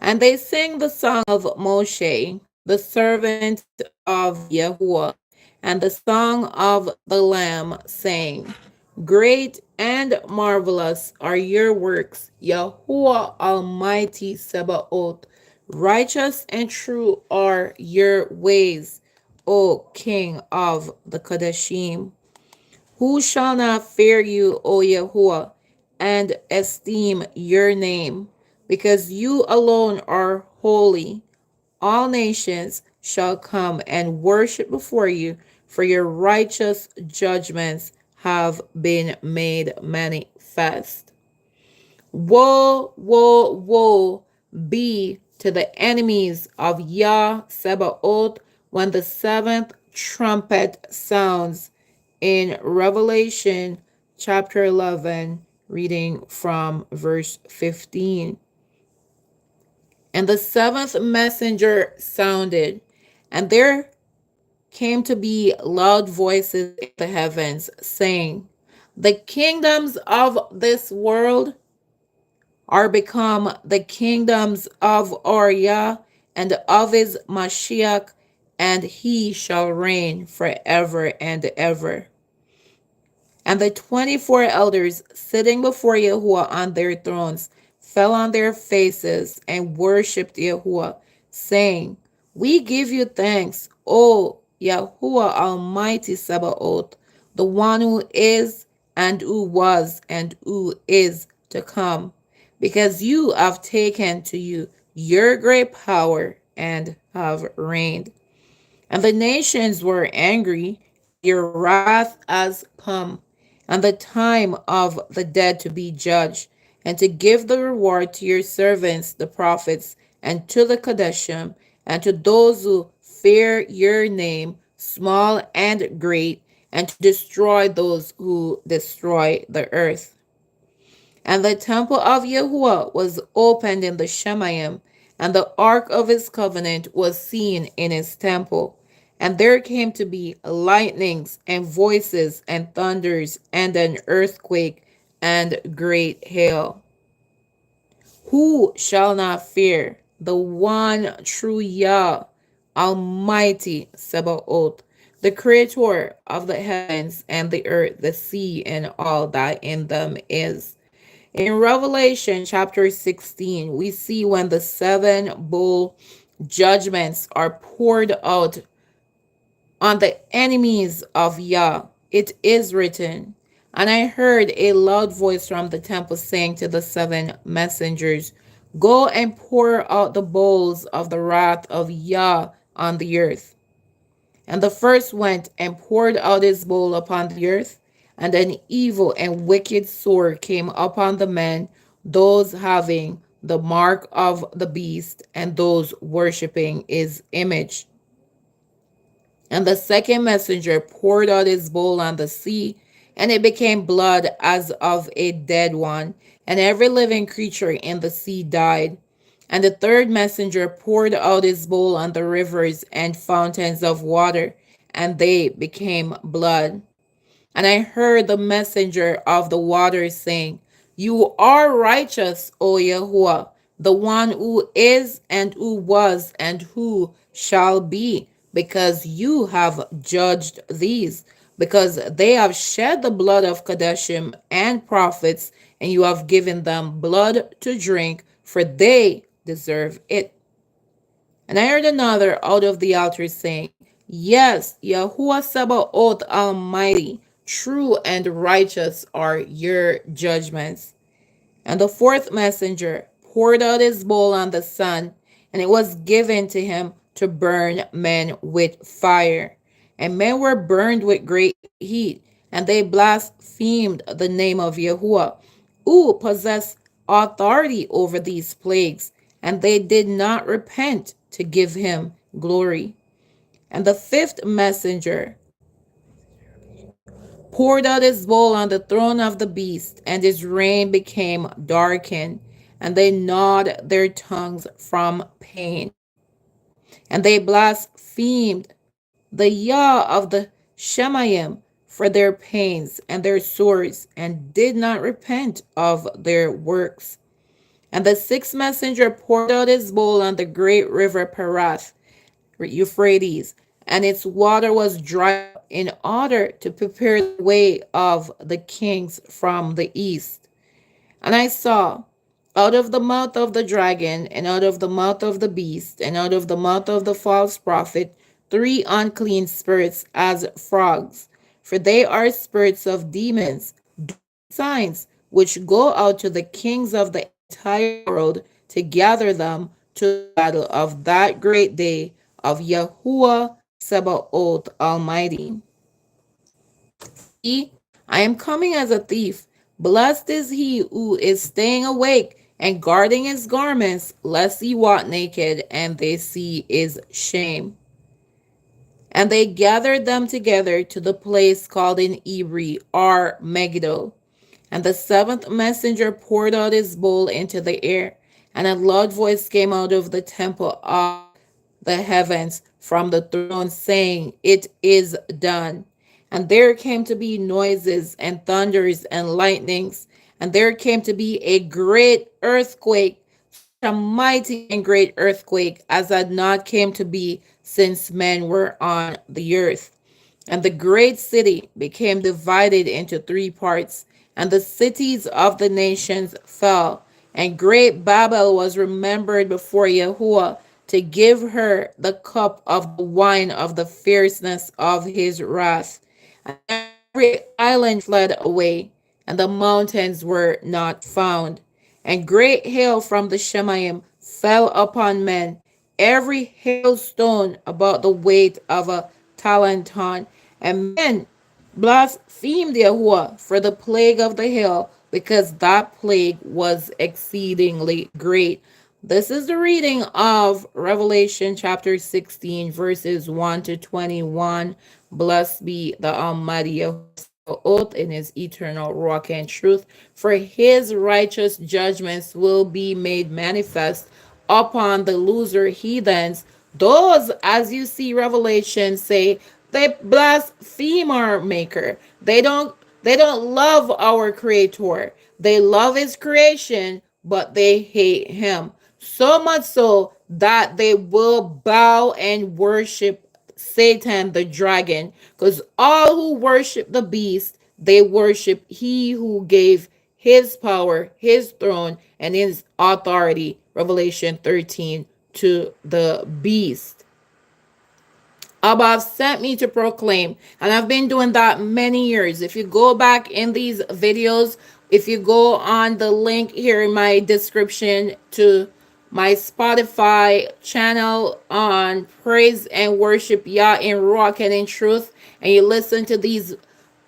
And they sang the song of Moshe, the servant of Yahuwah, and the song of the Lamb, saying, Great and marvelous are your works, Yahuwah Almighty Sebaoth. Righteous and true are your ways, O King of the Kadeshim. Who shall not fear you, O Yahuwah, and esteem your name? Because you alone are holy. All nations shall come and worship before you, for your righteous judgments have been made manifest. Woe, woe, woe be to the enemies of Yah Sebaoth when the seventh trumpet sounds, in Revelation chapter 11, reading from verse 15. And the seventh messenger sounded, and there came to be loud voices in the heavens, saying, The kingdoms of this world are become the kingdoms of our Yah and of his Mashiach, and he shall reign forever and ever. And the 24 elders sitting before Yahuwah on their thrones fell on their faces and worshipped Yahuwah, saying, We give you thanks, O Yahuwah Almighty Sabaoth, the one who is and who was and who is to come, because you have taken to you your great power and have reigned. And the nations were angry, and your wrath has come, and the time of the dead to be judged, and to give the reward to your servants, the prophets, and to the Kadeshim, and to those who fear your name, small and great, and to destroy those who destroy the earth. And the temple of Yahuwah was opened in the Shemayim, and the ark of his covenant was seen in his temple. And there came to be lightnings and voices and thunders and an earthquake and great hail. Who shall not fear the one true Yah, Almighty Sebaoth, the creator of the heavens and the earth, the sea, and all that in them is? In Revelation chapter 16, we see when the seven bowl judgments are poured out on the enemies of Yah. It is written, And I heard a loud voice from the temple saying to the seven messengers, Go and pour out the bowls of the wrath of Yah on the earth. And the first went and poured out his bowl upon the earth, and an evil and wicked sword came upon the men, those having the mark of the beast, and those worshipping his image. And the second messenger poured out his bowl on the sea, and it became blood as of a dead one, and every living creature in the sea died. And the third messenger poured out his bowl on the rivers and fountains of water, and they became blood. And I heard the messenger of the waters saying, You are righteous, O Yahuwah, the one who is and who was and who shall be, because you have judged these, because they have shed the blood of Kadeshim and prophets, and you have given them blood to drink, for they deserve it. And I heard another out of the altar saying, Yes, Yahuwah Sabaoth Almighty, true and righteous are your judgments. And the fourth messenger poured out his bowl on the sun, and it was given to him to burn men with fire. And men were burned with great heat, and they blasphemed the name of Yahuwah, who possessed authority over these plagues, and they did not repent to give him glory. And the fifth messenger poured out his bowl on the throne of the beast, and his reign became darkened, and they gnawed their tongues from pain. And they blasphemed the Yah of the Shemayim for their pains and their swords, and did not repent of their works. And the sixth messenger poured out his bowl on the great river Perath, Euphrates, and its water was dried up in order to prepare the way of the kings from the east. And I saw out of the mouth of the dragon, and out of the mouth of the beast, and out of the mouth of the false prophet, three unclean spirits as frogs. For they are spirits of demons, doing signs, which go out to the kings of the entire world to gather them to the battle of that great day of Yahuwah Sabaoth Almighty. See, I am coming as a thief. Blessed is he who is staying awake and guarding his garments, lest he walk naked and they see his shame. And they gathered them together to the place called in Hebrew or Megiddo. And the seventh messenger poured out his bowl into the air, and a loud voice came out of the temple of the heavens from the throne, saying, It is done. And there came to be noises and thunders and lightnings, and there came to be a great earthquake, such a mighty and great earthquake as had not came to be since men were on the earth. And the great city became divided into three parts, and the cities of the nations fell. And great Babel was remembered before Yahuwah to give her the cup of the wine of the fierceness of his wrath. And every island fled away, and the mountains were not found. And great hail from the Shemayim fell upon men, every hailstone about the weight of a talenton. And men blasphemed Yahuwah for the plague of the hail, because that plague was exceedingly great. This is the reading of Revelation chapter 16, verses 1 to 21. Blessed be the Almighty Yahuwah in his eternal rock and truth, for his righteous judgments will be made manifest upon the loser heathens. Those, as you see Revelation say, they blaspheme our maker. They don't love our creator. They love his creation, but they hate him. So much so that they will bow and worship Satan the dragon. Because all who worship the beast, they worship he who gave his power, his throne, and his authority, Revelation 13, to the beast. Abba have sent me to proclaim, and I've been doing that many years. If you go back in these videos, if you go on the link here in my description to my Spotify channel on Praise and Worship Yah in Rock and in Truth, and you listen to these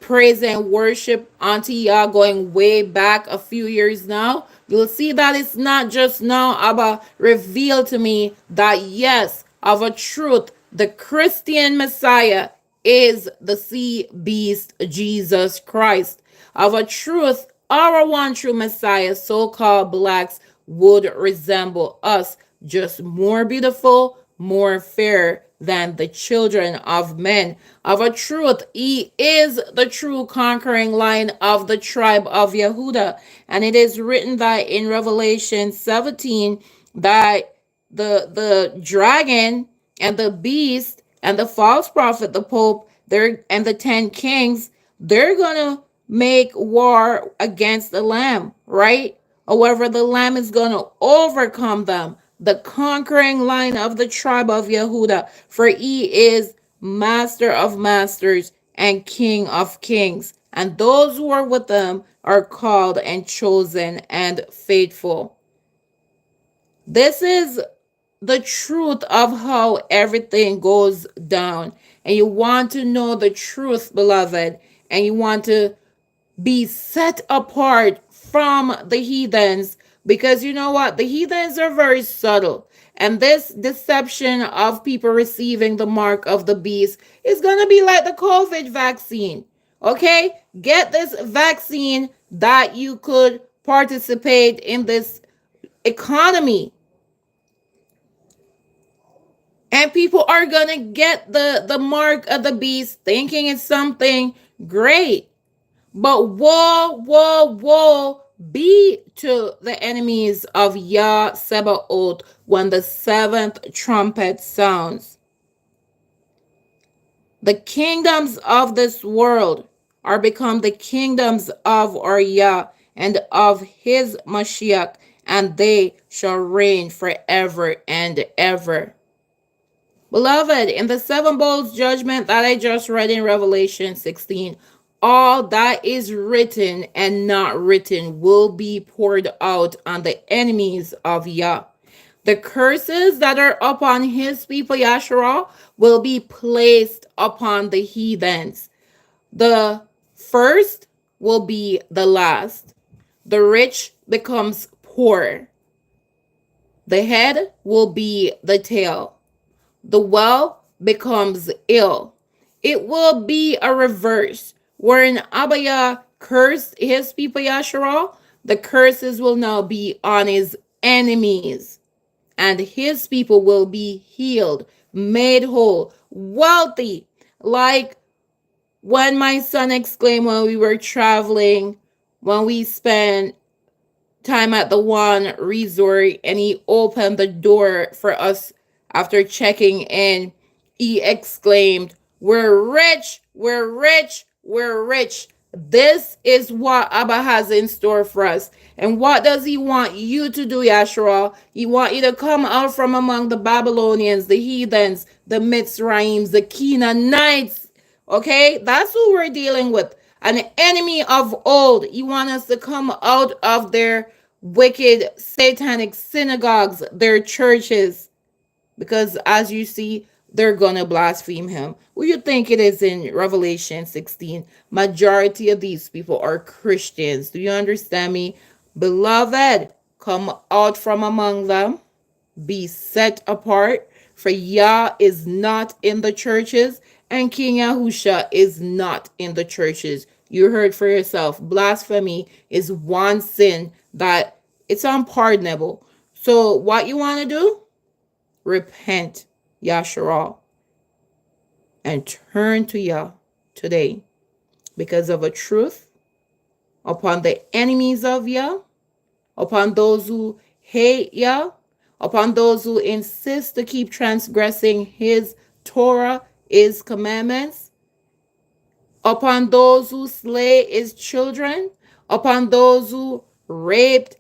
praise and worship unto Yah going way back a few years now, you'll see that it's not just now Abba revealed to me that yes, of a truth, the Christian Messiah is the sea beast Jesus Christ. Of a truth, our one true Messiah, so-called blacks, would resemble us, just more beautiful, more fair than the children of men. Of a truth, he is the true conquering lion of the tribe of Yehudah. And it is written that in Revelation 17 that the dragon and the beast and the false prophet, the Pope, and the 10 kings, they're gonna make war against the Lamb, right? However, the Lamb is gonna overcome them, the conquering line of the tribe of Yehudah, for he is master of masters and king of kings. And those who are with them are called and chosen and faithful. This is the truth of how everything goes down. And you want to know the truth, beloved, and you want to be set apart from the heathens, because you know what? The heathens are very subtle. And this deception of people receiving the mark of the beast is going to be like the COVID vaccine. Okay? Get this vaccine that you could participate in this economy. And people are going to get the mark of the beast thinking it's something great. But woe, woe, woe be to the enemies of Yah Sebaoth when the seventh trumpet sounds. The kingdoms of this world are become the kingdoms of our Yah and of his Mashiach, and they shall reign forever and ever. Beloved, in the seven bowls judgment that I just read in Revelation 16, all that is written and not written will be poured out on the enemies of Yah. The curses that are upon his people, Yasharah, will be placed upon the heathens. The first will be the last. The rich becomes poor. The head will be the tail. The well becomes ill. It will be a reverse, wherein Abaya cursed his people Yasharal, the curses will now be on his enemies, and his people will be healed, made whole, wealthy, like when my son exclaimed when we were traveling, when we spent time at the one resort and he opened the door for us after checking in. He exclaimed, "We're rich, we're rich, we're rich." This is what Abba has in store for us. And what does he want you to do, Yashua? He want you to come out from among the Babylonians, the heathens, the Mitzraims, the Canaanites. Okay, that's who we're dealing with. An enemy of old. You want us to come out of their wicked satanic synagogues, their churches, because as you see, they're gonna blaspheme him. Who you think it is in Revelation 16? Majority of these people are Christians. Do you understand me? Beloved, come out from among them, be set apart, for Yah is not in the churches, and King Yahusha is not in the churches. You heard for yourself. Blasphemy is one sin that it's unpardonable. So what you want to do? Repent, Yasharal, and turn to Yah today because of a truth upon the enemies of Yah, upon those who hate Yah, upon those who insist to keep transgressing his Torah, his commandments, upon those who slay his children, upon those who raped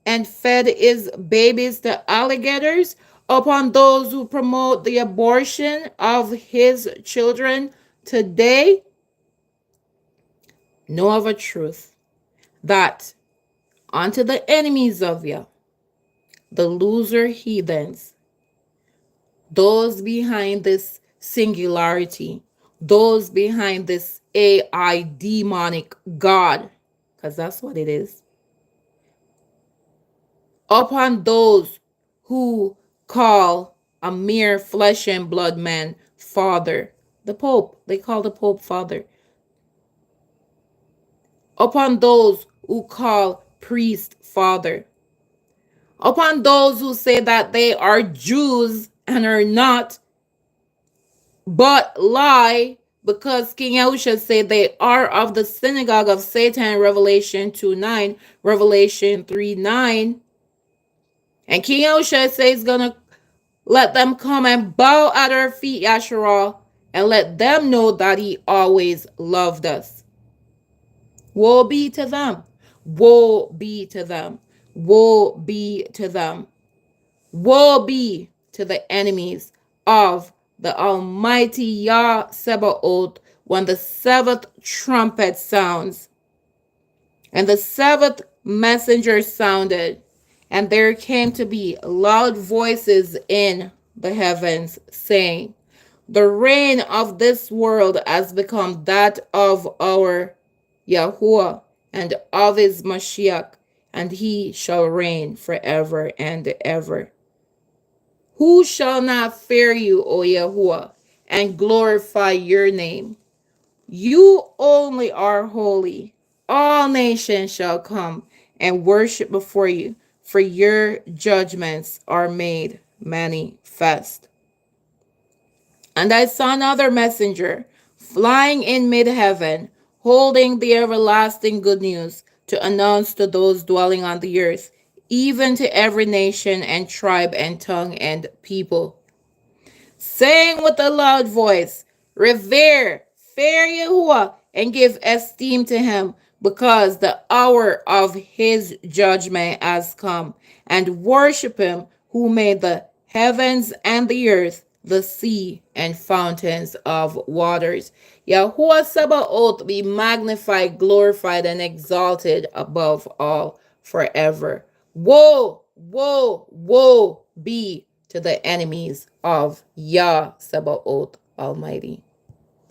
and fed his babies to alligators, upon those who promote the abortion of his children. Today, know of a truth that unto the enemies of Yah, the loser heathens, those behind this singularity, those behind this AI demonic God, because that's what it is, upon those who call a mere flesh and blood man father, the Pope, they call the Pope father, upon those who call priest father, upon those who say that they are Jews and are not, but lie, because King Yahusha said they are of the synagogue of Satan, Revelation 2:9, Revelation 3:9. And King Yahusha says he's gonna let them come and bow at our feet, Yasharal, and let them know that he always loved us. Woe be to them. Woe be to them. Woe be to them. Woe be to the enemies of the Almighty Yah Sebaoth when the seventh trumpet sounds. And the seventh messenger sounded, and there came to be loud voices in the heavens, saying, "The reign of this world has become that of our Yahuwah and of his Mashiach, and he shall reign forever and ever." Who shall not fear you, O Yahuwah, and glorify your name? You only are holy. All nations shall come and worship before you, for your judgments are made manifest. And I saw another messenger flying in mid-heaven, holding the everlasting good news to announce to those dwelling on the earth, even to every nation and tribe and tongue and people, saying with a loud voice, Revere, fear Yahuwah, and give esteem to him, because the hour of his judgment has come, and worship him who made the heavens and the earth, the sea, and fountains of waters. Yahuwah Sabaoth be magnified, glorified, and exalted above all forever. Woe, woe, woe be to the enemies of Yah Sabaoth Almighty.